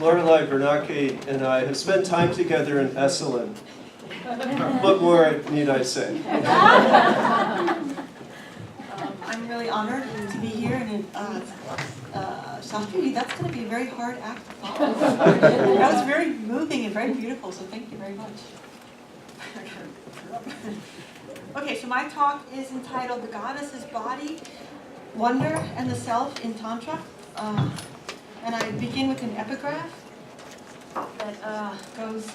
Lorelei Bernacchi and I have spent time together in Esalen. What more need I say? I'm really honored to be here, and Shastri, that's going to be a very hard act to follow. That was very moving and very beautiful, so thank you very much. Okay, so my talk is entitled The Goddess's Body, Wonder, and the Self in Tantra. And I begin with an epigraph that goes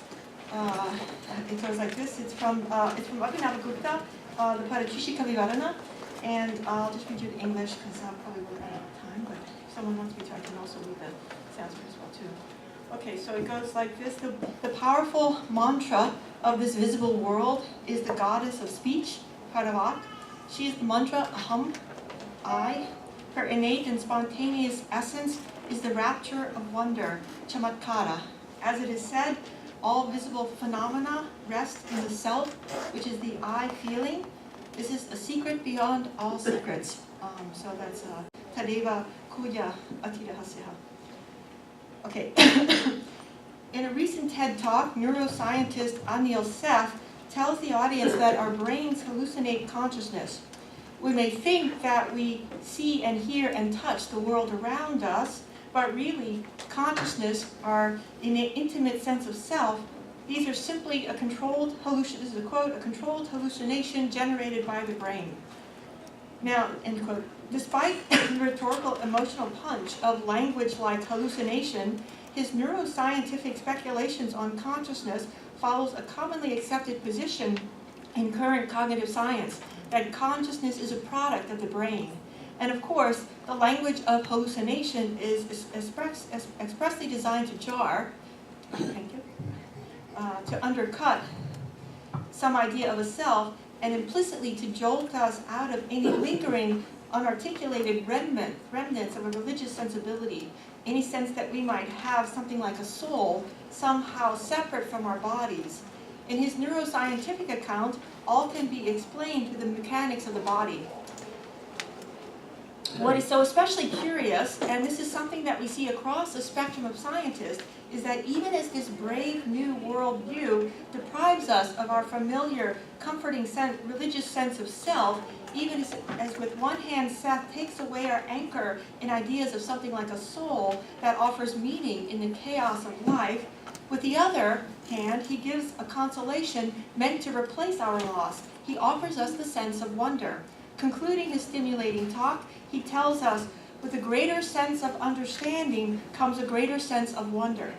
like this. It's from Abhinavagupta, the Parātrīśikā Vivaraṇa. And I'll just read you the English because I'll probably run out of time, but if someone wants me to, I can also read the Sanskrit as well too. Okay, so it goes like this. The powerful mantra of this visible world is the goddess of speech, Parāvāk. She is the mantra aham, I. Her innate and spontaneous essence is the rapture of wonder, camatkāra. As it is said, all visible phenomena rest in the self, which is the I feeling. This is a secret beyond all secrets. So that's tadeva kuya atidahasya. Okay. In a recent TED Talk, neuroscientist Anil Seth tells the audience that our brains hallucinate consciousness. We may think that we see and hear and touch the world around us, but really, consciousness, our intimate sense of self, these are simply a controlled hallucination, this is a quote, a controlled hallucination generated by the brain. Now, end quote. Despite the rhetorical emotional punch of language like hallucination, his neuroscientific speculations on consciousness follows a commonly accepted position in current cognitive science, that consciousness is a product of the brain. And of course, the language of hallucination is expressly designed to jar, thank you, to undercut some idea of a self, and implicitly to jolt us out of any lingering, unarticulated remnants of a religious sensibility, any sense that we might have something like a soul, somehow separate from our bodies. In his neuroscientific account, all can be explained through the mechanics of the body. What is so especially curious, and this is something that we see across the spectrum of scientists, is that even as this brave new worldview deprives us of our familiar, comforting religious sense of self, even as with one hand Seth takes away our anchor in ideas of something like a soul that offers meaning in the chaos of life, with the other hand he gives a consolation meant to replace our loss. He offers us the sense of wonder. Concluding his stimulating talk, he tells us, with a greater sense of understanding comes a greater sense of wonder.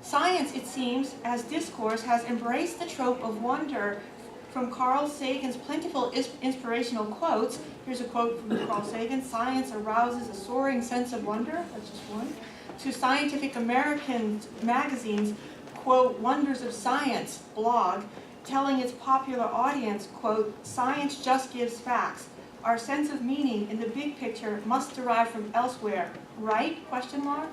Science, it seems, as discourse, has embraced the trope of wonder from Carl Sagan's plentiful inspirational quotes. Here's a quote from Carl Sagan: "Science arouses a soaring sense of wonder," that's just one, to Scientific American magazine's, quote, "Wonders of Science" blog, telling its popular audience, quote, "Science just gives facts. Our sense of meaning in the big picture must derive from elsewhere. Right? Question mark?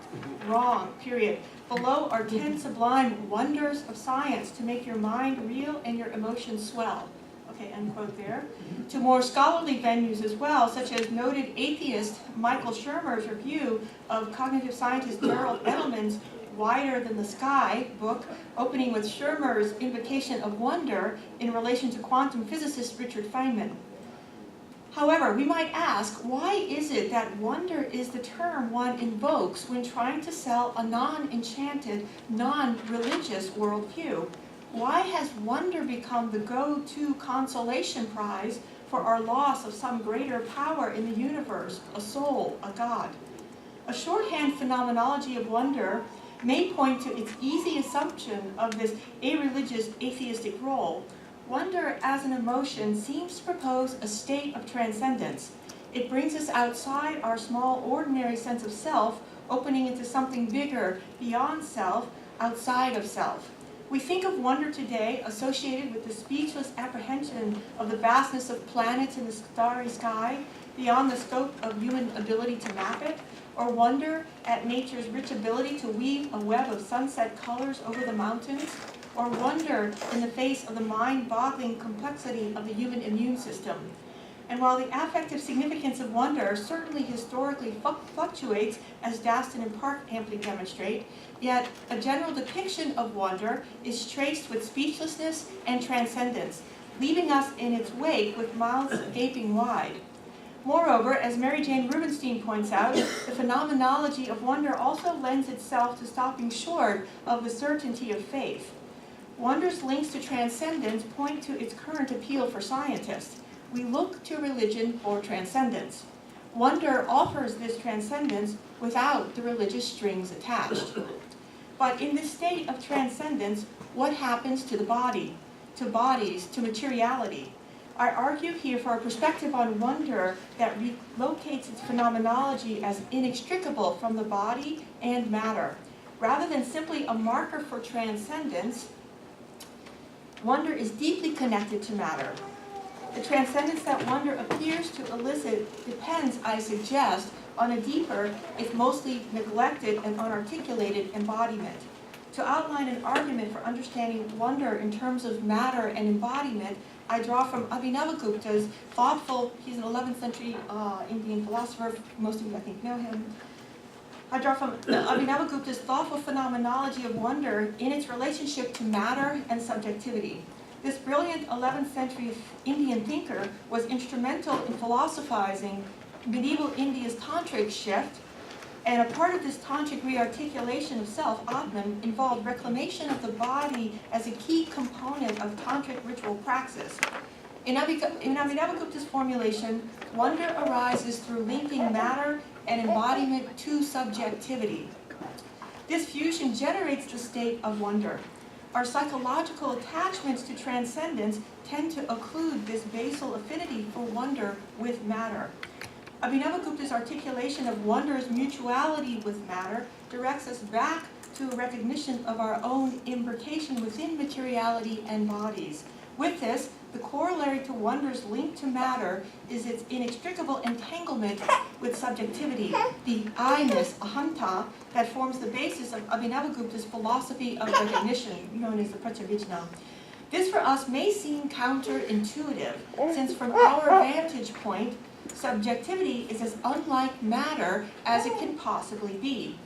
Wrong. Period. Below are 10 sublime wonders of science to make your mind real and your emotions swell." Okay, end quote there. To more scholarly venues as well, such as noted atheist Michael Shermer's review of cognitive scientist Gerald Edelman's Wider Than the Sky book, opening with Shermer's invocation of wonder in relation to quantum physicist Richard Feynman. However, we might ask, why is it that wonder is the term one invokes when trying to sell a non-enchanted, non-religious worldview? Why has wonder become the go-to consolation prize for our loss of some greater power in the universe, a soul, a god? A shorthand phenomenology of wonder may point to its easy assumption of this irreligious atheistic role. Wonder as an emotion seems to propose a state of transcendence. It brings us outside our small, ordinary sense of self, opening into something bigger, beyond self, outside of self. We think of wonder today associated with the speechless apprehension of the vastness of planets in the starry sky, beyond the scope of human ability to map it, or wonder at nature's rich ability to weave a web of sunset colors over the mountains, or wonder in the face of the mind-boggling complexity of the human immune system. And while the affective significance of wonder certainly historically fluctuates, as Daston and Park amply demonstrate, yet a general depiction of wonder is traced with speechlessness and transcendence, leaving us in its wake with mouths gaping wide. Moreover, as Mary Jane Rubenstein points out, the phenomenology of wonder also lends itself to stopping short of the certainty of faith. Wonder's links to transcendence point to its current appeal for scientists. We look to religion for transcendence. Wonder offers this transcendence without the religious strings attached. But in this state of transcendence, what happens to the body, to bodies, to materiality? I argue here for a perspective on wonder that relocates its phenomenology as inextricable from the body and matter. Rather than simply a marker for transcendence, wonder is deeply connected to matter. The transcendence that wonder appears to elicit depends, I suggest, on a deeper, if mostly neglected and unarticulated embodiment. To outline an argument for understanding wonder in terms of matter and embodiment, I draw from Abhinavagupta's thoughtful, he's an 11th century Indian philosopher, most of you I think know him. I draw from Abhinavagupta's thoughtful phenomenology of wonder in its relationship to matter and subjectivity. This brilliant 11th century Indian thinker was instrumental in philosophizing medieval India's Tantric shift, and a part of this Tantric rearticulation of self, Atman, involved reclamation of the body as a key component of Tantric ritual praxis. In Abhinavagupta's formulation, wonder arises through linking matter and embodiment to subjectivity. This fusion generates the state of wonder. Our psychological attachments to transcendence tend to occlude this basal affinity for wonder with matter. Abhinavagupta's articulation of wonder's mutuality with matter directs us back to a recognition of our own imbrication within materiality and bodies. With this, the corollary to wonder's link to matter is its inextricable entanglement with subjectivity, the I-ness, aham, that forms the basis of Abhinavagupta's philosophy of recognition, known as the Pratyabhijna. This for us may seem counterintuitive, since from our vantage point, subjectivity is as unlike matter as it can possibly be.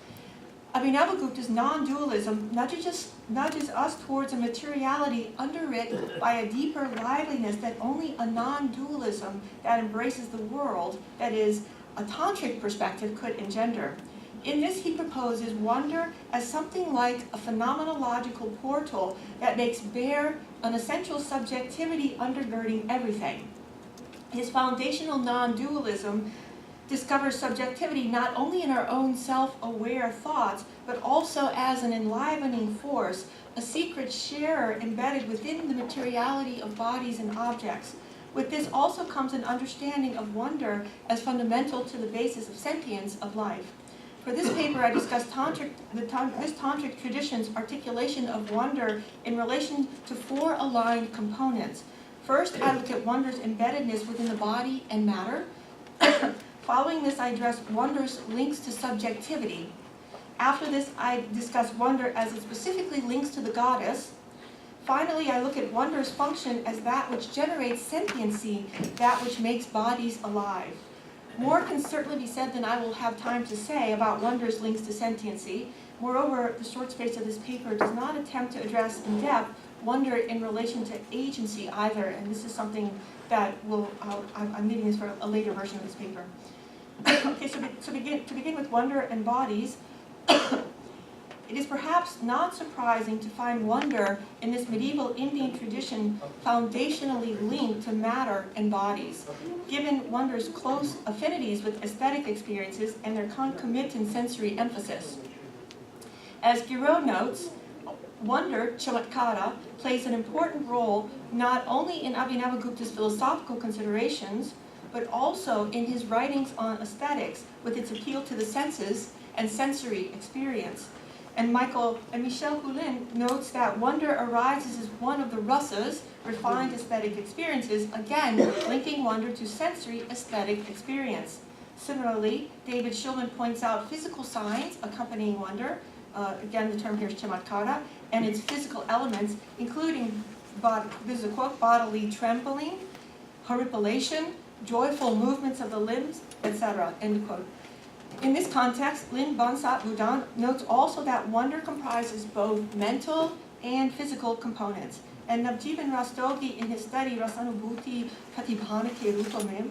Abhinavagupta's non-dualism nudges us towards a materiality underwritten by a deeper liveliness that only a non-dualism that embraces the world, that is, a tantric perspective, could engender. In this, he proposes wonder as something like a phenomenological portal that makes bare an essential subjectivity undergirding everything. His foundational non-dualism discovers subjectivity not only in our own self-aware thoughts, but also as an enlivening force, a secret sharer embedded within the materiality of bodies and objects. With this also comes an understanding of wonder as fundamental to the basis of sentience of life. For this paper, I discuss this Tantric tradition's articulation of wonder in relation to four aligned components. First, I look at wonder's embeddedness within the body and matter. Following this, I address wonder's links to subjectivity. After this, I discuss wonder as it specifically links to the goddess. Finally, I look at wonder's function as that which generates sentiency, that which makes bodies alive. More can certainly be said than I will have time to say about wonder's links to sentiency. Moreover, the short space of this paper does not attempt to address in depth wonder in relation to agency either, and this is something that I'm leaving this for a later version of this paper. Okay, so to begin with wonder and bodies, it is perhaps not surprising to find wonder in this medieval Indian tradition foundationally linked to matter and bodies, given wonder's close affinities with aesthetic experiences and their concomitant sensory emphasis. As Giraud notes, wonder, camatkāra, plays an important role not only in Abhinavagupta's philosophical considerations, but also in his writings on aesthetics with its appeal to the senses and sensory experience. And Michel Hulin notes that wonder arises as one of the rasas, refined aesthetic experiences, again linking wonder to sensory aesthetic experience. Similarly, David Shulman points out physical signs accompanying wonder, again the term here is camatkāra, and its physical elements, including, this is a quote, bodily trembling, horripilation, joyful movements of the limbs, etc. End quote. In this context, Lin Bansat Budan notes also that wonder comprises both mental and physical components. And Navjeevan Rastogi, in his study Rasanubhuti Pratibhanake Rupamim,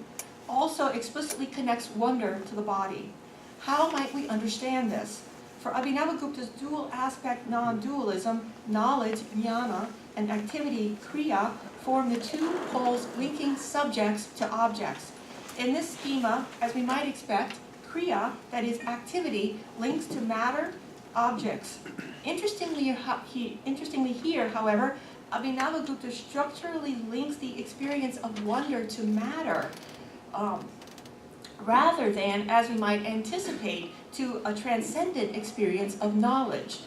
also explicitly connects wonder to the body. How might we understand this? For Abhinavagupta's dual aspect non-dualism, knowledge, jnana, and activity, kriya, form the two poles linking subjects to objects. In this schema, as we might expect, kriya, that is activity, links to matter, objects. Interestingly here, however, Abhinavagupta structurally links the experience of wonder to matter, rather than, as we might anticipate, to a transcendent experience of knowledge.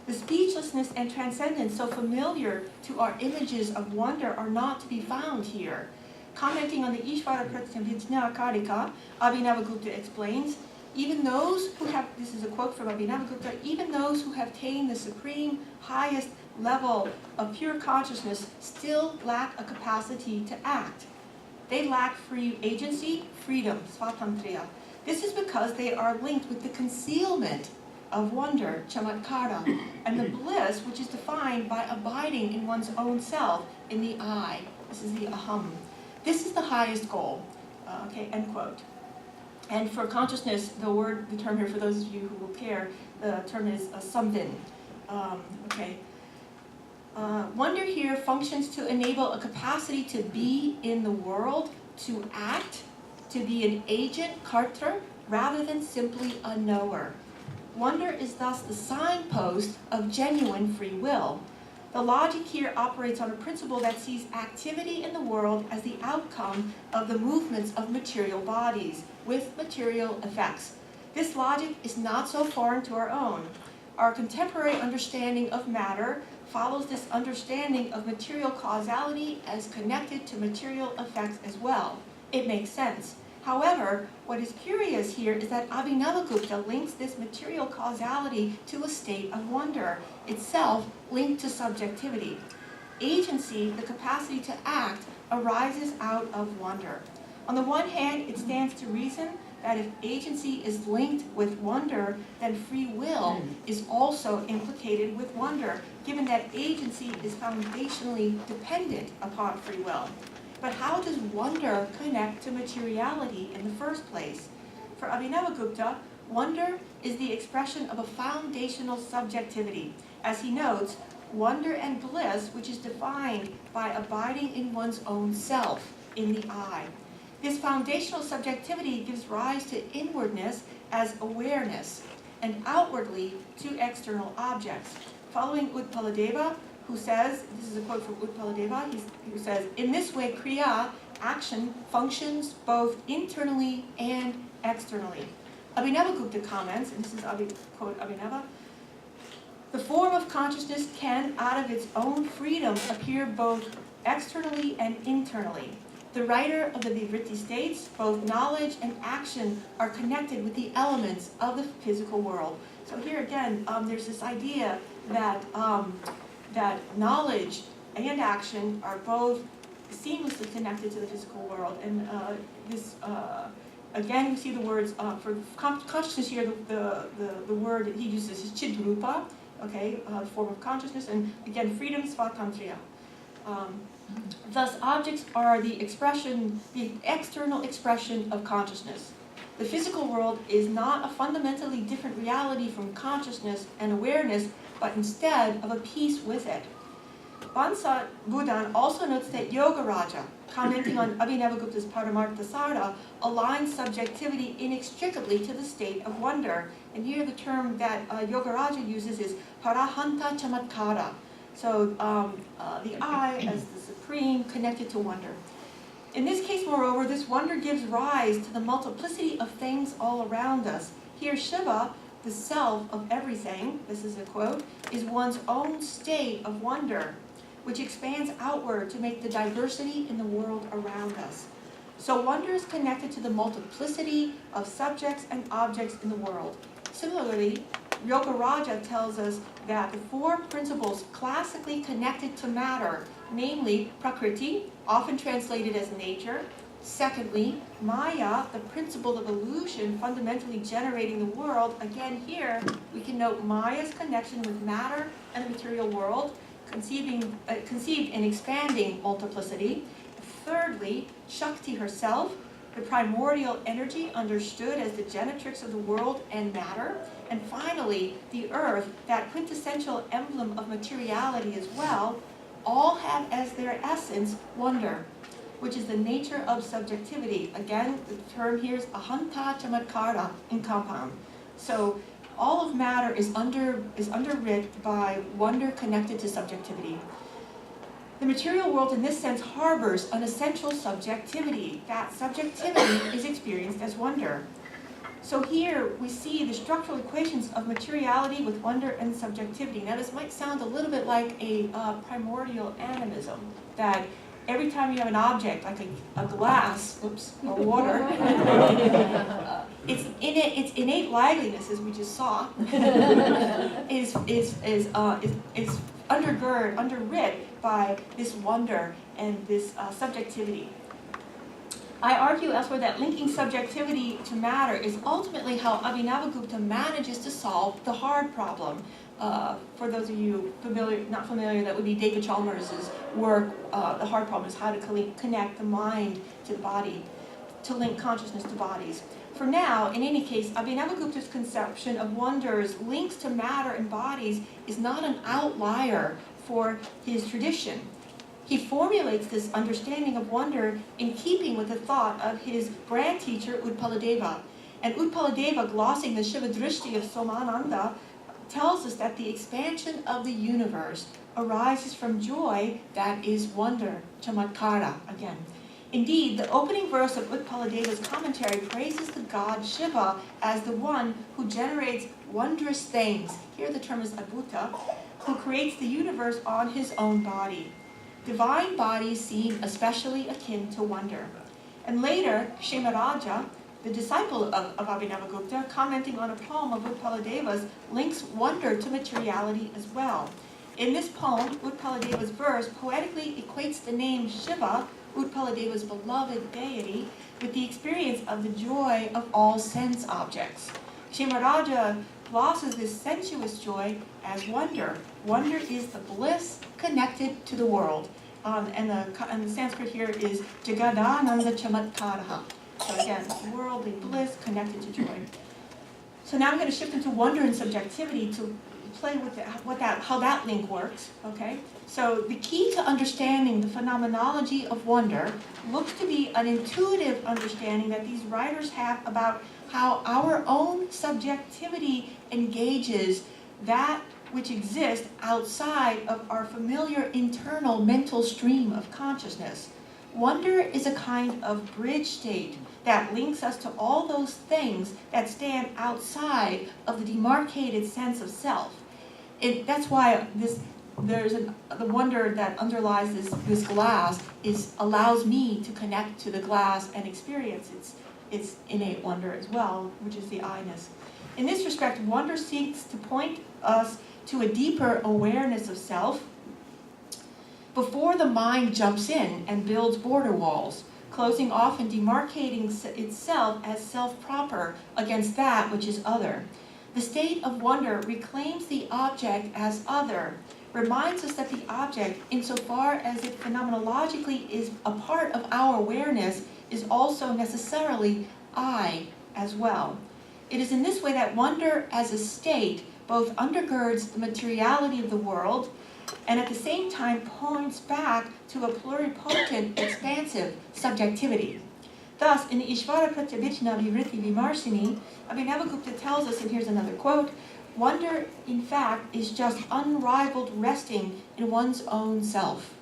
The speechlessness and transcendence so familiar to our images of wonder are not to be found here. Commenting on the Ishvara Pratyabhijñā-karika, Abhinavagupta explains, even those who have, this is a quote from Abhinavagupta, even those who have attained the supreme, highest level of pure consciousness still lack a capacity to act. They lack free agency, freedom, svatantriya. This is because they are linked with the concealment of wonder, camatkāra, and the bliss which is defined by abiding in one's own self, in the I. This is the aham. This is the highest goal. Okay, end quote. And for consciousness, the term here, for those of you who will care, the term is samvin. Wonder here functions to enable a capacity to be in the world, to act, to be an agent, kartra, rather than simply a knower. Wonder is thus the signpost of genuine free will. The logic here operates on a principle that sees activity in the world as the outcome of the movements of material bodies, with material effects. This logic is not so foreign to our own. Our contemporary understanding of matter follows this understanding of material causality as connected to material effects as well. It makes sense. However, what is curious here is that Abhinavagupta links this material causality to a state of wonder, itself linked to subjectivity. Agency, the capacity to act, arises out of wonder. On the one hand, it stands to reason that if agency is linked with wonder, then free will is also implicated with wonder, given that agency is foundationally dependent upon free will. But how does wonder connect to materiality in the first place? For Abhinavagupta, wonder is the expression of a foundational subjectivity. As he notes, wonder and bliss, which is defined by abiding in one's own self, in the I. This foundational subjectivity gives rise to inwardness as awareness, and outwardly to external objects. Following Utpaladeva, who says, this is a quote from Utpaladeva, who says, in this way, kriya, action, functions both internally and externally. Abhinavagupta comments, and this is quote Abhinava, the form of consciousness can, out of its own freedom, appear both externally and internally. The writer of the Vivritti states, both knowledge and action are connected with the elements of the physical world. So here again, there's this idea that that knowledge and action are both seamlessly connected to the physical world. And again, you see the words, for consciousness here, the word that he uses is chidrupa, okay, form of consciousness, and again, freedom, svatantriya. Thus, objects are the external expression of consciousness. The physical world is not a fundamentally different reality from consciousness and awareness, but instead of a piece with it. Bansat Budan also notes that Yogaraja, commenting on Abhinavagupta's Paramarthasara, aligns subjectivity inextricably to the state of wonder. And here the term that Yogaraja uses is parahanta camatkāra. So the I as the supreme connected to wonder. In this case, moreover, this wonder gives rise to the multiplicity of things all around us. Here Shiva, the self of everything, this is a quote, is one's own state of wonder, which expands outward to make the diversity in the world around us. So wonder is connected to the multiplicity of subjects and objects in the world. Similarly, Yogaraja tells us that the four principles classically connected to matter, namely prakriti, often translated as nature, Secondly, Maya, the principle of illusion fundamentally generating the world. Again here, we can note Maya's connection with matter and the material world, conceived in expanding multiplicity. Thirdly, Shakti herself, the primordial energy understood as the genetrix of the world and matter. And finally, the earth, that quintessential emblem of materiality as well, all have as their essence wonder, which is the nature of subjectivity. Again, the term here is ahanta camatkāra in compound. So all of matter is underwrit by wonder connected to subjectivity. The material world in this sense harbors an essential subjectivity. That subjectivity is experienced as wonder. So here we see the structural equations of materiality with wonder and subjectivity. Now this might sound a little bit like a primordial animism, that every time you have an object, like a glass, or water, its innate liveliness, as we just saw, is underwrit by this wonder and this subjectivity. I argue elsewhere that linking subjectivity to matter is ultimately how Abhinavagupta manages to solve the hard problem. For those of you not familiar, that would be David Chalmers' work. The hard problem is how to connect the mind to the body, to link consciousness to bodies. For now, in any case, Abhinavagupta's conception of wonders links to matter and bodies is not an outlier for his tradition. He formulates this understanding of wonder in keeping with the thought of his grand teacher, Utpaladeva. And Utpaladeva, glossing the Shiva Drishti of Somananda, tells us that the expansion of the universe arises from joy that is wonder, camatkāra, again. Indeed, the opening verse of Utpaladeva's commentary praises the god Shiva as the one who generates wondrous things. Here the term is abhuta, who creates the universe on his own body. Divine bodies seem especially akin to wonder. And later, Kshemaraja, the disciple of Abhinavagupta, commenting on a poem of Utpaladeva's, links wonder to materiality as well. In this poem, Utpaladeva's verse poetically equates the name Shiva, Utpaladeva's beloved deity, with the experience of the joy of all sense objects. Kshemaraja glosses this sensuous joy as wonder. Wonder is the bliss connected to the world. And the Sanskrit here is Jagadananda Chamatkāra. So again, worldly bliss connected to joy. So now I'm going to shift into wonder and subjectivity to play with how that link works. Okay. So the key to understanding the phenomenology of wonder looks to be an intuitive understanding that these writers have about how our own subjectivity engages that which exists outside of our familiar internal mental stream of consciousness. Wonder is a kind of bridge state that links us to all those things that stand outside of the demarcated sense of self. That's why the wonder that underlies this glass allows me to connect to the glass and experience its innate wonder as well, which is the I-ness. In this respect, wonder seeks to point us to a deeper awareness of self before the mind jumps in and builds border walls, closing off and demarcating itself as self-proper against that which is other. The state of wonder reclaims the object as other, reminds us that the object, insofar as it phenomenologically is a part of our awareness, is also necessarily I as well. It is in this way that wonder as a state both undergirds the materiality of the world and at the same time points back to a pluripotent, expansive subjectivity. Thus, in the Ishvara Pratyabhijna Vritti Vimarsini, Abhinavagupta tells us, and here's another quote, wonder, in fact, is just unrivaled resting in one's own self.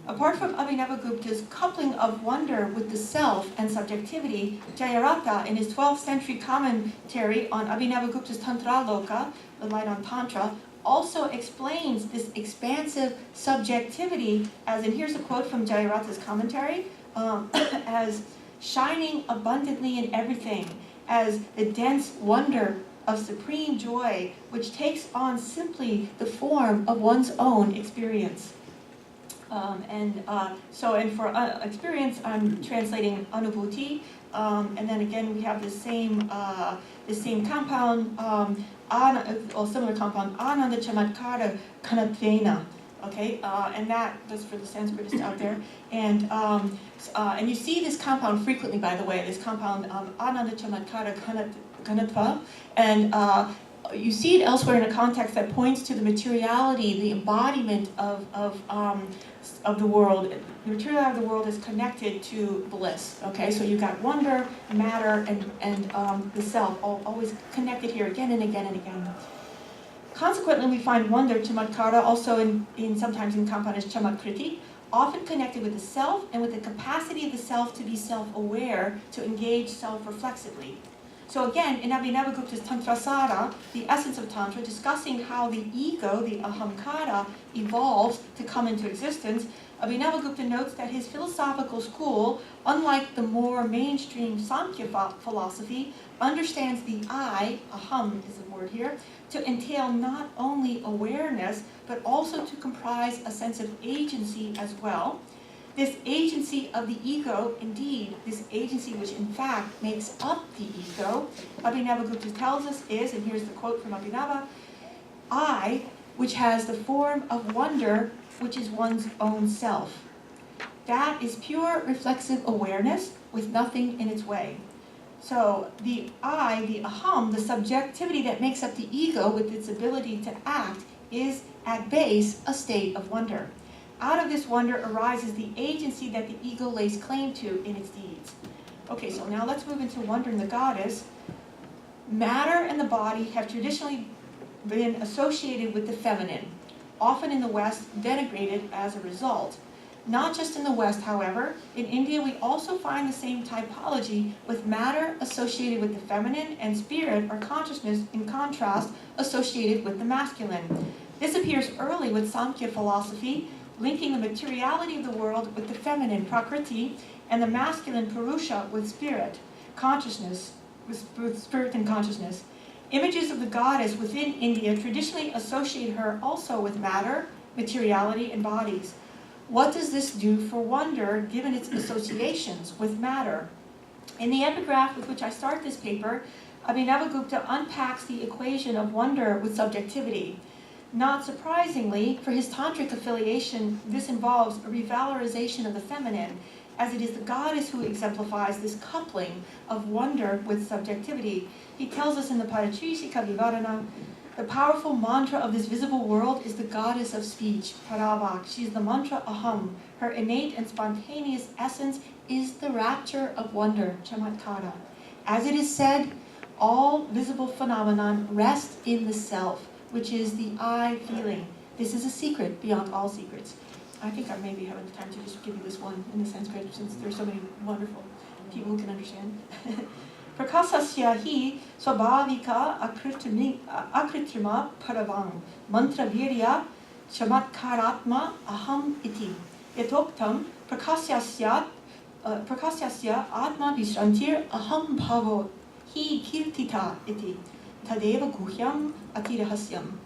Apart from Abhinavagupta's coupling of wonder with the self and subjectivity, Jayaratha, in his 12th century commentary on Abhinavagupta's Tantra Loka, the Light on Tantra, also explains this expansive subjectivity as, and here's a quote from Jayaratha's commentary, as shining abundantly in everything, as the dense wonder of supreme joy, which takes on simply the form of one's own experience. And for experience, I'm translating anubhuti, and then again we have the same compound, or similar compound, ananda camatkāra kanatvena. Okay, and that's for the Sanskritist out there. And you see this compound frequently, by the way, this compound ananda camatkāra kanatva, and you see it elsewhere in a context that points to the materiality, the embodiment of the world. The materiality of the world is connected to bliss. Okay, so you've got wonder, matter, and the self, always connected here again and again and again. Consequently, we find wonder, camatkāra, also sometimes in compound as camatkriti, often connected with the self and with the capacity of the self to be self-aware, to engage self-reflexively. So again, in Abhinavagupta's Tantrasara, the essence of Tantra, discussing how the ego, the ahamkara, evolves to come into existence, Abhinavagupta notes that his philosophical school, unlike the more mainstream Samkhya philosophy, understands the I, aham is the word here, to entail not only awareness, but also to comprise a sense of agency as well. This agency of the ego, indeed, this agency which in fact makes up the ego, Abhinavagupta tells us is, and here's the quote from Abhinava, I, which has the form of wonder, which is one's own self. That is pure reflexive awareness with nothing in its way. So the I, the aham, the subjectivity that makes up the ego with its ability to act is at base a state of wonder. Out of this wonder arises the agency that the ego lays claim to in its deeds. Okay, so now let's move into wonder in the goddess. Matter and the body have traditionally been associated with the feminine, often in the West denigrated as a result. Not just in the West, however. In India, we also find the same typology, with matter associated with the feminine and spirit or consciousness, in contrast, associated with the masculine. This appears early with Samkhya philosophy, linking the materiality of the world with the feminine, prakriti, and the masculine, purusha, with spirit, consciousness, with spirit and consciousness. Images of the goddess within India traditionally associate her also with matter, materiality, and bodies. What does this do for wonder, given its associations with matter? In the epigraph with which I start this paper, Abhinavagupta unpacks the equation of wonder with subjectivity. Not surprisingly, for his tantric affiliation, this involves a revalorization of the feminine, as it is the goddess who exemplifies this coupling of wonder with subjectivity. He tells us in the Parātrīśikā Vivaraṇa, the powerful mantra of this visible world is the goddess of speech, Parāvāk. She is the mantra aham. Her innate and spontaneous essence is the rapture of wonder, camatkāra. As it is said, all visible phenomenon rest in the self, which is the I feeling. This is a secret beyond all secrets. I think I may be having the time to just give you this one in the Sanskrit, since there's so many wonderful people who can understand. Prakasasya hi swabhavika akritrima paravang mantra virya chamatkaratma aham iti. Yatoktam prakasyasya atma vishrantir aham bhavo hi kirtita iti. Tadeva guhyam atirahasyam.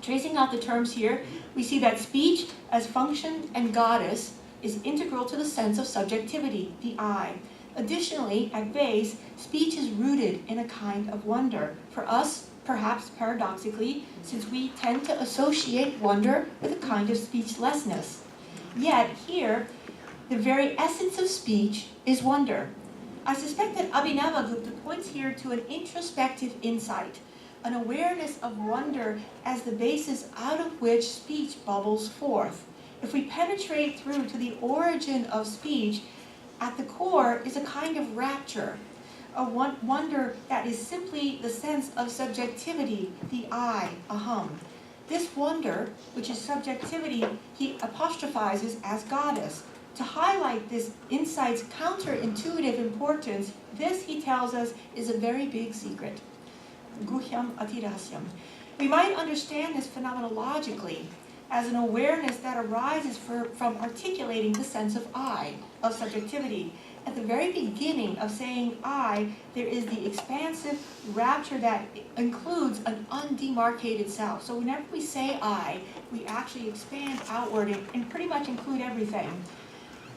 Tracing out the terms here, we see that speech as function and goddess is integral to the sense of subjectivity, the I. Additionally, at base, speech is rooted in a kind of wonder. For us, perhaps paradoxically, since we tend to associate wonder with a kind of speechlessness. Yet here, the very essence of speech is wonder. I suspect that Abhinavagupta points here to an introspective insight, an awareness of wonder as the basis out of which speech bubbles forth. If we penetrate through to the origin of speech, at the core is a kind of rapture, a wonder that is simply the sense of subjectivity, the I, aham. This wonder, which is subjectivity, he apostrophizes as goddess. To highlight this insight's counterintuitive importance, this, he tells us, is a very big secret. Guhyam atirahasyam. We might understand this phenomenologically as an awareness that arises from articulating the sense of I, of subjectivity. at the very beginning of saying I, there is the expansive rapture that includes an undemarcated self. So whenever we say I, we actually expand outward and pretty much include everything.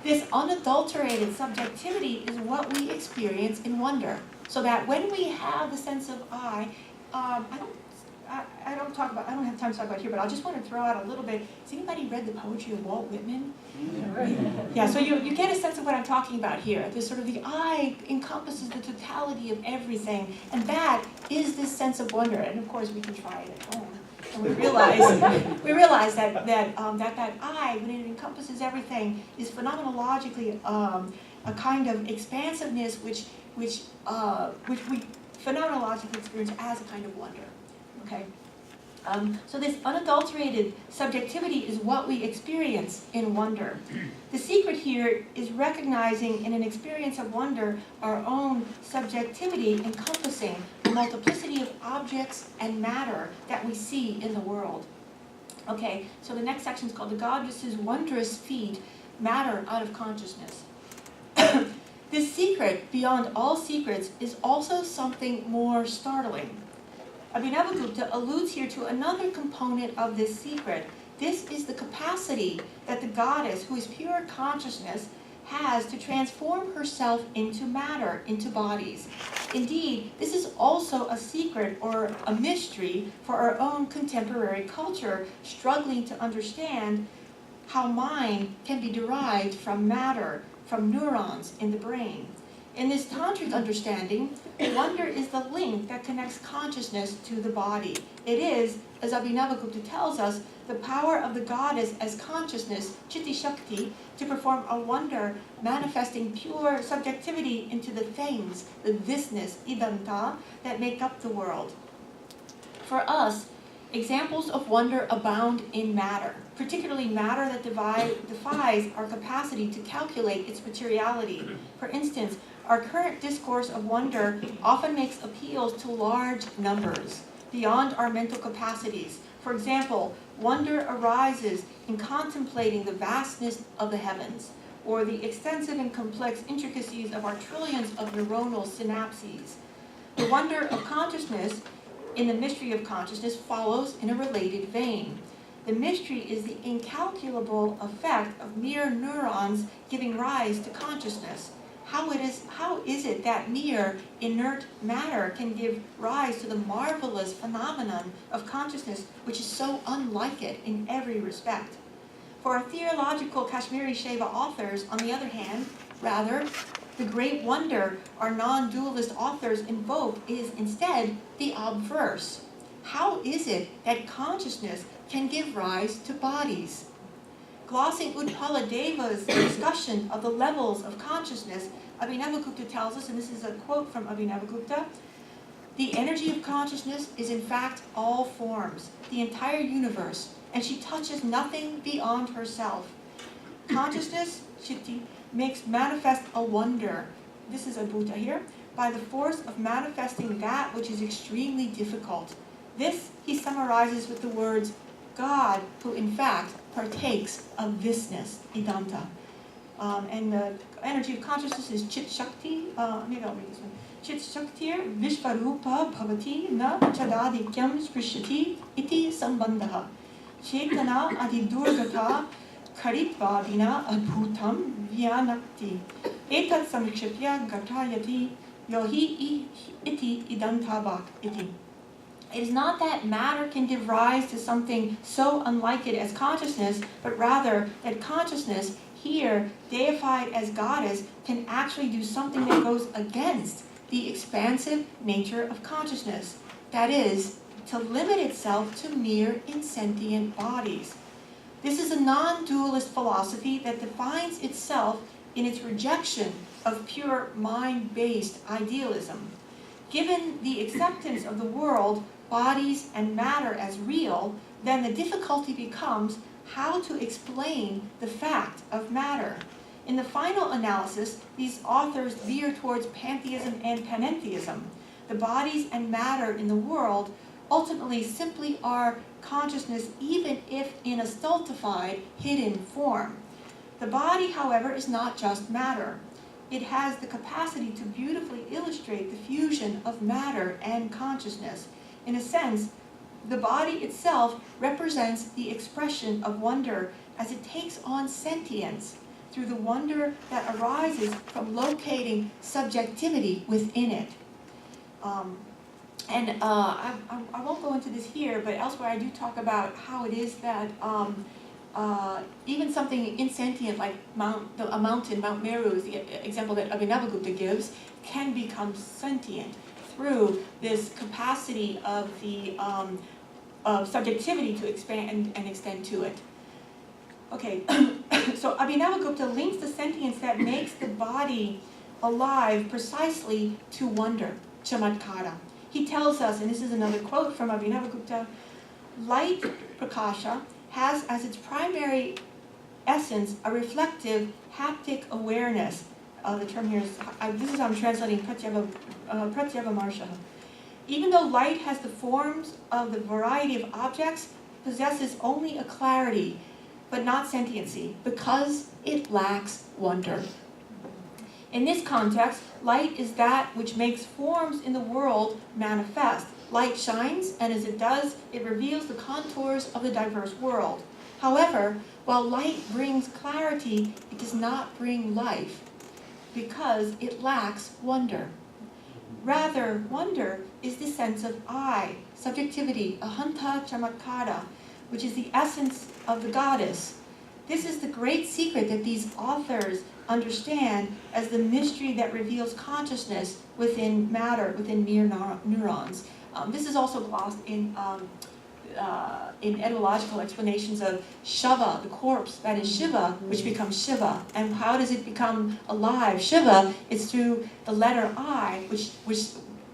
This unadulterated subjectivity is what we experience in wonder. So that when we have the sense of I don't have time to talk about it here, but I just want to throw out a little bit. Has anybody read the poetry of Walt Whitman? Yeah, so you get a sense of what I'm talking about here. This sort of the I encompasses the totality of everything, and that is this sense of wonder. And of course, we can try it at home, and we realize that I, when it encompasses everything, is phenomenologically a kind of expansiveness which we phenomenologically experience as a kind of wonder. Okay. So this unadulterated subjectivity is what we experience in wonder. The secret here is recognizing in an experience of wonder our own subjectivity encompassing the multiplicity of objects and matter that we see in the world. Okay, so the next section is called The Goddess's Wondrous Feed, Matter Out of Consciousness. This secret, beyond all secrets, is also something more startling. Abhinavagupta alludes here to another component of this secret. This is the capacity that the goddess, who is pure consciousness, has to transform herself into matter, into bodies. Indeed, this is also a secret or a mystery for our own contemporary culture, struggling to understand how mind can be derived from matter, from neurons in the brain. In this tantric understanding, wonder is the link that connects consciousness to the body. It is, as Abhinavagupta tells us, the power of the goddess as consciousness, Citiśakti, to perform a wonder manifesting pure subjectivity into the things, the this-ness, idantā, that make up the world. For us, examples of wonder abound in matter, particularly matter that defies our capacity to calculate its materiality. For instance, our current discourse of wonder often makes appeals to large numbers, beyond our mental capacities. For example, wonder arises in contemplating the vastness of the heavens, or the extensive and complex intricacies of our trillions of neuronal synapses. The wonder of consciousness in the mystery of consciousness follows in a related vein. The mystery is the incalculable effect of mere neurons giving rise to consciousness. How is it that mere inert matter can give rise to the marvelous phenomenon of consciousness, which is so unlike it in every respect? For our theological Kashmiri Shaiva authors, on the other hand, rather, the great wonder our non-dualist authors invoke is instead the obverse. How is it that consciousness can give rise to bodies? Glossing Utpaladeva's discussion of the levels of consciousness, Abhinavagupta tells us, and this is a quote from Abhinavagupta, the energy of consciousness is in fact all forms, the entire universe, and she touches nothing beyond herself. Consciousness, Chitti, makes manifest a wonder, this is a Buddha here, by the force of manifesting that which is extremely difficult. This he summarizes with the words, God, who in fact partakes of this-ness, idantā. And the energy of consciousness is Citiśakti. Maybe I'll read this one. Citiśaktir vishvarupa bhavati na chadadikyam sprishyati iti sambandha. Chetana adidurgata karitvadina adbhutam vyanakti. Etat samikshapya gatayati yohi iti idantā iti. It is not that matter can give rise to something so unlike it as consciousness, but rather that consciousness, here deified as goddess, can actually do something that goes against the expansive nature of consciousness. That is, to limit itself to mere insentient bodies. This is a non-dualist philosophy that defines itself in its rejection of pure mind-based idealism. Given the acceptance of the world, bodies and matter as real, then the difficulty becomes how to explain the fact of matter. In the final analysis, these authors veer towards pantheism and panentheism. The bodies and matter in the world ultimately simply are consciousness, even if in a stultified, hidden form. The body, however, is not just matter. it has the capacity to beautifully illustrate the fusion of matter and consciousness. In a sense, the body itself represents the expression of wonder as it takes on sentience through the wonder that arises from locating subjectivity within it. I won't go into this here, but elsewhere I do talk about how it is that even something insentient like a mountain, Mount Meru is the example that Abhinavagupta gives, can become sentient through this capacity of the of subjectivity to expand and extend to it. Okay, so Abhinavagupta links the sentience that makes the body alive precisely to wonder, camatkāra. He tells us, and this is another quote from Abhinavagupta, light, prakasha, has as its primary essence a reflective haptic awareness. The term here is, this is how I'm translating pratyavamarsha. Even though light has the forms of the variety of objects, possesses only a clarity, but not sentiency, because it lacks wonder. In this context, light is that which makes forms in the world manifest. Light shines, and as it does, it reveals the contours of the diverse world. However, while light brings clarity, it does not bring life, because it lacks wonder. Rather, wonder is the sense of I, subjectivity, ahanta camatkāra, which is the essence of the goddess. This is the great secret that these authors understand as the mystery that reveals consciousness within matter, within mere neurons. This is also glossed in etymological explanations of Shava, the corpse, that is Shiva, which becomes Shiva. And how does it become alive? Shiva is through the letter I, which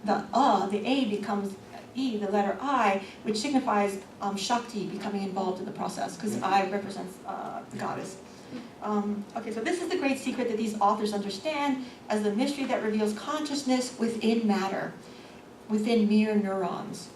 the A becomes E, the letter I, which signifies Shakti becoming involved in the process, because I represents the goddess. Okay, so this is the great secret that these authors understand as the mystery that reveals consciousness within matter, within mere neurons.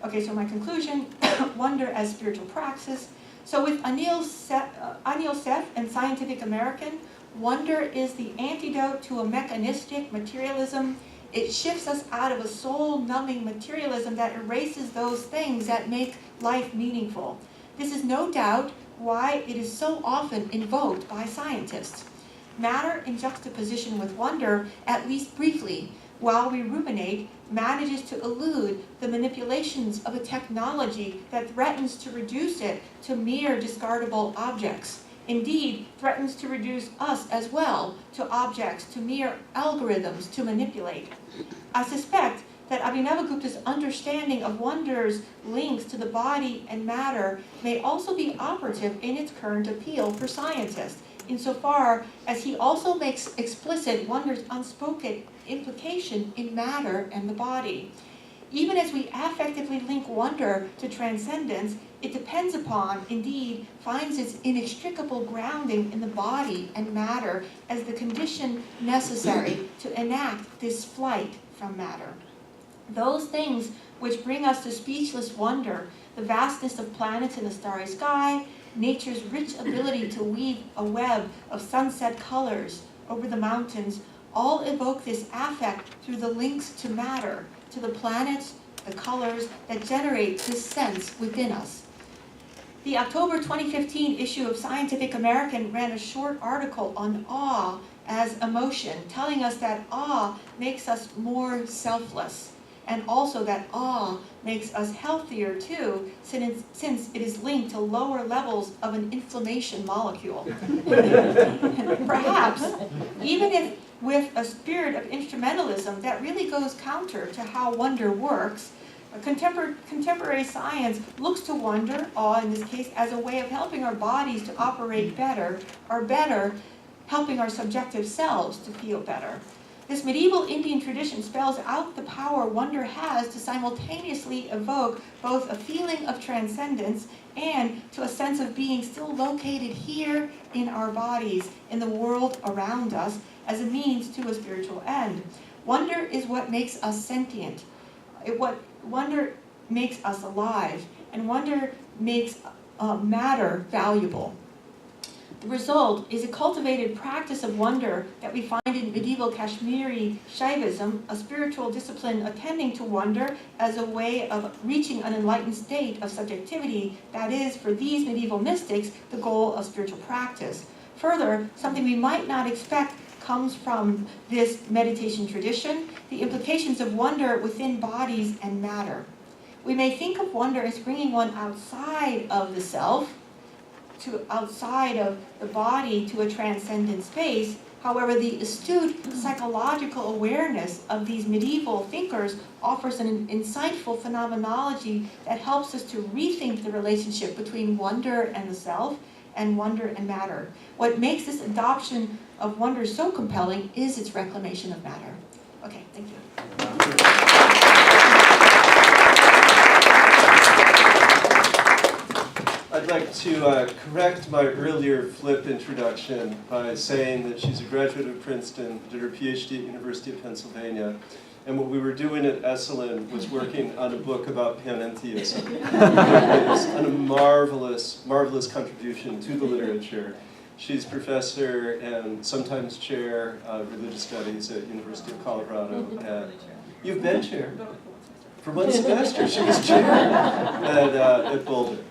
Okay, so my conclusion, wonder as spiritual praxis. So with Anil Seth and Scientific American, wonder is the antidote to a mechanistic materialism. It shifts us out of a soul-numbing materialism that erases those things that make life meaningful. This is no doubt why it is so often invoked by scientists. Matter in juxtaposition with wonder, at least briefly, while we ruminate, manages to elude the manipulations of a technology that threatens to reduce it to mere discardable objects. Indeed, threatens to reduce us as well to objects, to mere algorithms to manipulate. I suspect that Abhinavagupta's understanding of wonder's links to the body and matter may also be operative in its current appeal for scientists, insofar as he also makes explicit wonder's unspoken implication in matter and the body. Even as we affectively link wonder to transcendence, it depends upon, indeed, finds its inextricable grounding in the body and matter as the condition necessary to enact this flight from matter. Those things which bring us to speechless wonder, the vastness of planets in the starry sky, nature's rich ability to weave a web of sunset colors over the mountains, all evoke this affect through the links to matter, to the planets, the colors that generate this sense within us. The October 2015 issue of Scientific American ran a short article on awe as emotion, telling us that awe makes us more selfless, and also that awe makes us healthier too, since it is linked to lower levels of an inflammation molecule. Perhaps, even if with a spirit of instrumentalism that really goes counter to how wonder works, contemporary science looks to wonder, awe in this case, as a way of helping our bodies to operate better, or better, helping our subjective selves to feel better. This medieval Indian tradition spells out the power wonder has to simultaneously evoke both a feeling of transcendence and to a sense of being still located here in our bodies, in the world around us, as a means to a spiritual end. Wonder is what makes us sentient. Wonder makes us alive, and wonder makes matter valuable. The result is a cultivated practice of wonder that we find in medieval Kashmiri Shaivism, a spiritual discipline attending to wonder as a way of reaching an enlightened state of subjectivity that is, for these medieval mystics, the goal of spiritual practice. Further, something we might not expect comes from this meditation tradition, the implications of wonder within bodies and matter. We may think of wonder as bringing one outside of the self, outside of the body to a transcendent space. However, the astute psychological awareness of these medieval thinkers offers an insightful phenomenology that helps us to rethink the relationship between wonder and the self, and wonder and matter. What makes this adoption of wonder so compelling is its reclamation of matter. Okay, thank you. I'd like to correct my earlier flip introduction by saying that she's a graduate of Princeton, did her PhD at University of Pennsylvania, and what we were doing at Esalen was working on a book about panentheism. It's a marvelous, marvelous contribution to the literature. She's professor and sometimes chair of religious studies at University of Colorado. You've been chair for one semester. She was chair at Boulder.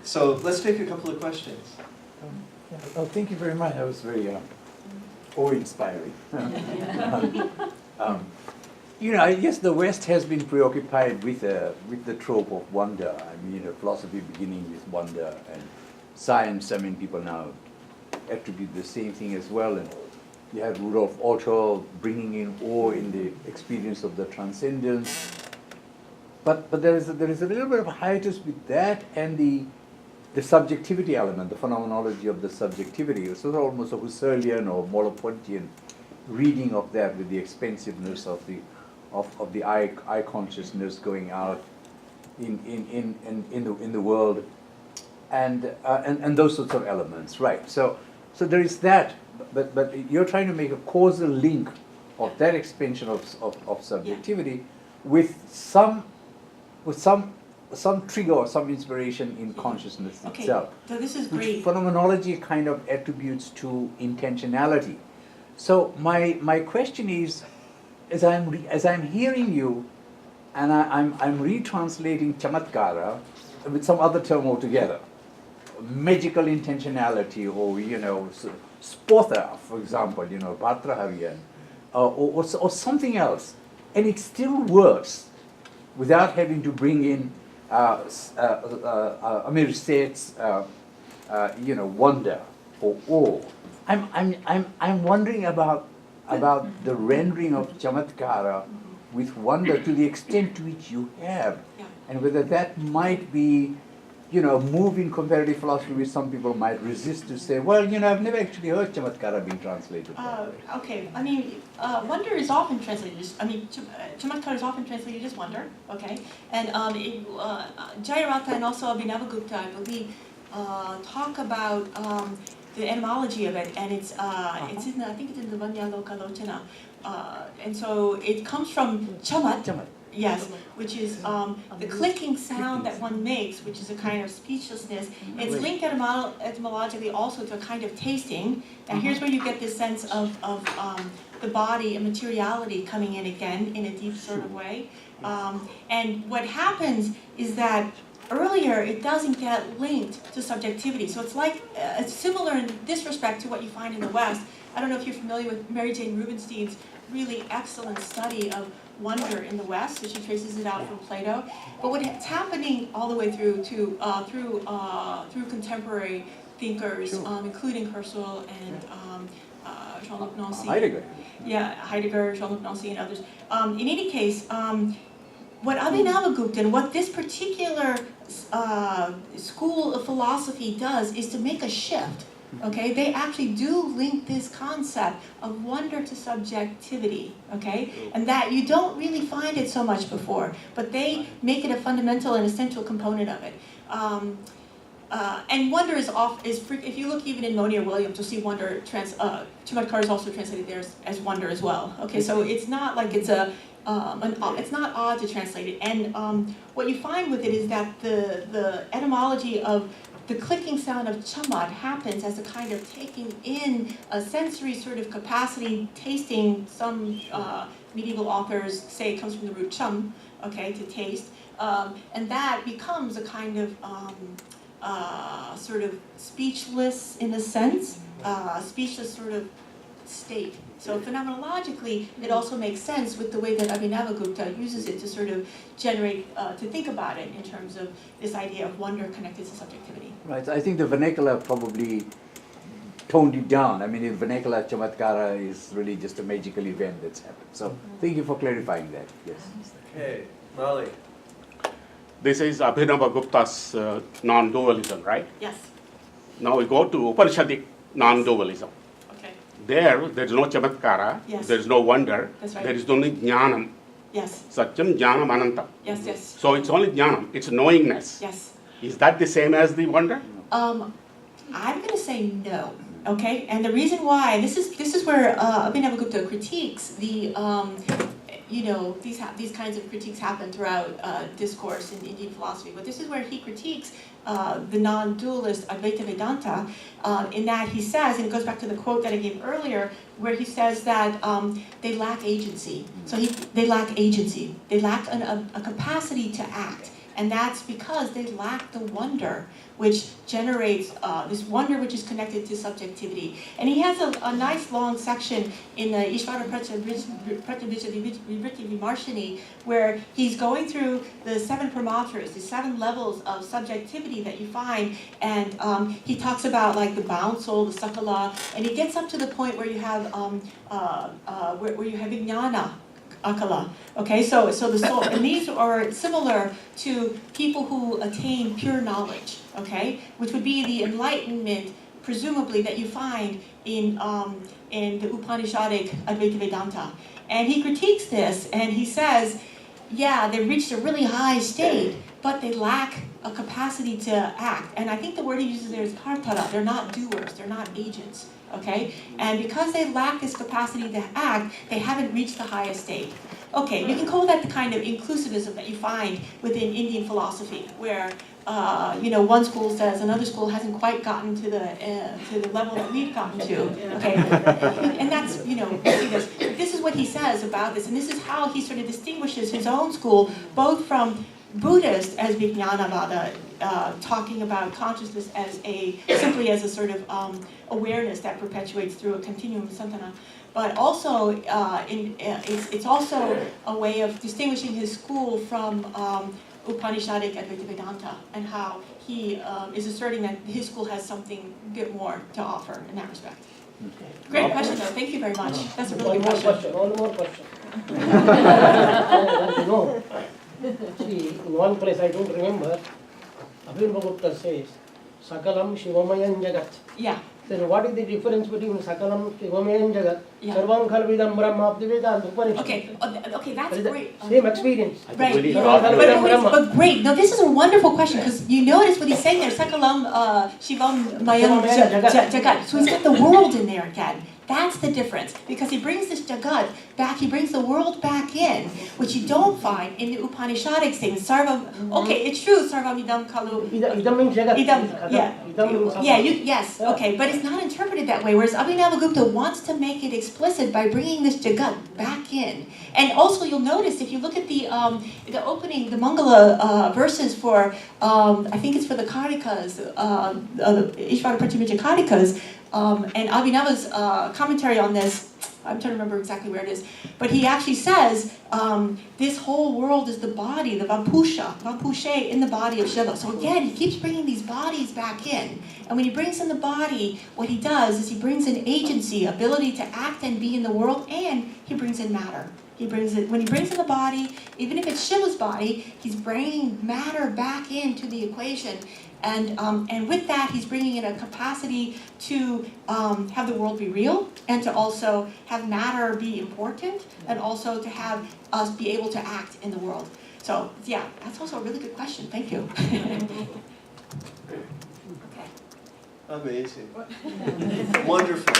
So let's take a couple of questions. Oh, thank you very much. That was very awe-inspiring. You know, I guess the West has been preoccupied with the trope of wonder. I mean, philosophy beginning with wonder, and science. I mean, people now attribute the same thing as well. And you have Rudolf Otto bringing in awe in the experience of the transcendence. But there is a little bit of a hiatus with that and the subjectivity element, the phenomenology of the subjectivity. So it's almost a Husserlian or Merleau-Pontian reading of that, with the expansiveness of the I consciousness going out in the world, and those sorts of elements, right? So there is that, but you're trying to make a causal link of that expansion of subjectivity with some trigger or some inspiration in consciousness itself. So this is great. Which phenomenology kind of attributes to intentionality. So my question is, as I'm hearing you, and I'm retranslating camatkāra with some other term altogether, magical intentionality, or spotha, for example, Parātrīśikā, or something else, and it still works without having to bring in Amir Seth's wonder or awe. I'm wondering about the rendering of camatkāra with wonder to the extent to which you have, and whether that might be, move in comparative philosophy, which some people might resist to say, well, I've never actually heard camatkāra being translated. Okay, I mean, wonder is often translated as, camatkāra is often translated as wonder, okay? And Jayarata and also Abhinavagupta, I believe, talk about the etymology of it, and it's in I think it's in the Vanyaloka Lochana, and so it comes from chamat. Yes, which is the clicking sound that one makes, which is a kind of speechlessness. It's linked etymologically also to a kind of tasting. Now here's where you get this sense of the body and materiality coming in again in a deep sort of way. And what happens is that earlier it doesn't get linked to subjectivity. So it's like, it's similar in this respect to what you find in the West. I don't know if you're familiar with Mary Jane Rubenstein's really excellent study of wonder in the West, so she traces it out from Plato. But what's happening all the way through to through contemporary thinkers, including Husserl and Jean-Luc Nancy. Heidegger. Yeah, Heidegger, Jean-Luc Nancy, and others. In any case, what Abhinavagupta and what this particular school of philosophy does is to make a shift. Okay, they actually do link this concept of wonder to subjectivity, okay? And that you don't really find it so much before, but they make it a fundamental and essential component of it. And wonder is if you look even in Moni or Williams, you'll see wonder, camatkāra is also translated there as wonder as well. Okay, so it's not like it's it's not odd to translate it. And what you find with it is that the etymology of the clicking sound of chamat happens as a kind of taking in a sensory sort of capacity, tasting. Some medieval authors say it comes from the root chum, okay, to taste. And that becomes a kind of sort of speechless, in a sense, speechless sort of state. So phenomenologically, it also makes sense with the way that Abhinavagupta uses it to sort of generate, to think about it in terms of this idea of wonder connected to subjectivity. Right, I think the vernacular probably toned it down. I mean, the vernacular camatkāra is really just a magical event that's happened. So thank you for clarifying that, yes. Okay, Molly. This is Abhinavagupta's non-dualism, right? Yes. Now we go to Upanishadic non-dualism. Okay. There is no camatkāra, Yes. there is no wonder, That's right. there is only jnanam. Yes. Satyam jnanam anantam. Yes. Yes. So it's only jnanam, it's knowingness. Yes. Is that the same as the wonder? I'm going to say no. Okay, and the reason why this is where Abhinavagupta critiques the these kinds of critiques happen throughout discourse in Indian philosophy, but this is where he critiques the non-dualist Advaita Vedanta in that he says, and it goes back to the quote that I gave earlier, where he says that they lack agency. So they lack agency. They lack a capacity to act. And that's because they lack the wonder, which generates this wonder which is connected to subjectivity. And he has a nice long section in the Ishvara Pratyabhijna Vimarshini where he's going through the 7 paramatras, the 7 levels of subjectivity that you find, and he talks about like the bound soul, the sakala, and he gets up to the point where you have where you have vijnana. Akala. Okay, so the soul, and these are similar to people who attain pure knowledge, okay, which would be the enlightenment, presumably, that you find in the Upanishadic Advaita Vedanta. And he critiques this, and he says, yeah, they reached a really high state, but they lack a capacity to act. And I think the word he uses there is kartara. They're not doers, they're not agents. Okay? And because they lack this capacity to act, they haven't reached the highest state. Okay, we can call that the kind of inclusivism that you find within Indian philosophy, where one school says another school hasn't quite gotten to the level that we've gotten to. Okay, and that's you see this. This is what he says about this, and this is how he sort of distinguishes his own school, both from Buddhist as Vijnanavada, talking about consciousness as simply as a sort of awareness that perpetuates through a continuum santana, but also it's also a way of distinguishing his school from Upanishadic Advaita Vedanta, and how he is asserting that his school has something a bit more to offer in that respect. Great question, though. Thank you very much. That's a really good question. One more question. See, in one place I don't remember, Abhinavagupta says, Sakalam Shivamayan Jagat. Yeah. Then what is the difference between Sakalam Shivamayan Jagat, Yeah. Sarvam Khalvidam Brahma of the Vedanta Upanishad? Okay, that's great. Same experience. Right, Really but great. Now this is a wonderful question, because you notice what he's saying there, Sakalam Shivam Mayam Jagat. So he's got the world in there again. That's the difference, because he brings this Jagat back, he brings the world back in, which you don't find in the Upanishadic statements. Sarvam, okay, it's true, Sarvam Idam Kalu. Idam means Jagat. Idam, yeah. Idam means Yeah, yes, okay, but it's not interpreted that way, whereas Abhinavagupta wants to make it explicit by bringing this Jagat back in. And also you'll notice, if you look at the opening, the Mangala verses for, I think it's for the Karikas, the Ishvara Pratyabhijna Karikas, and Abhinava's commentary on this, I'm trying to remember exactly where it is, but he actually says this whole world is the body, the Vampushe in the body of Shiva. So again, he keeps bringing these bodies back in. And when he brings in the body, what he does is he brings in agency, ability to act and be in the world, and he brings in matter. When he brings in the body, even if it's Shiva's body, he's bringing matter back into the equation. And with that, he's bringing in a capacity to have the world be real, and to also have matter be important, and also to have us be able to act in the world. So yeah, that's also a really good question. Thank you. Okay. Amazing. Wonderful.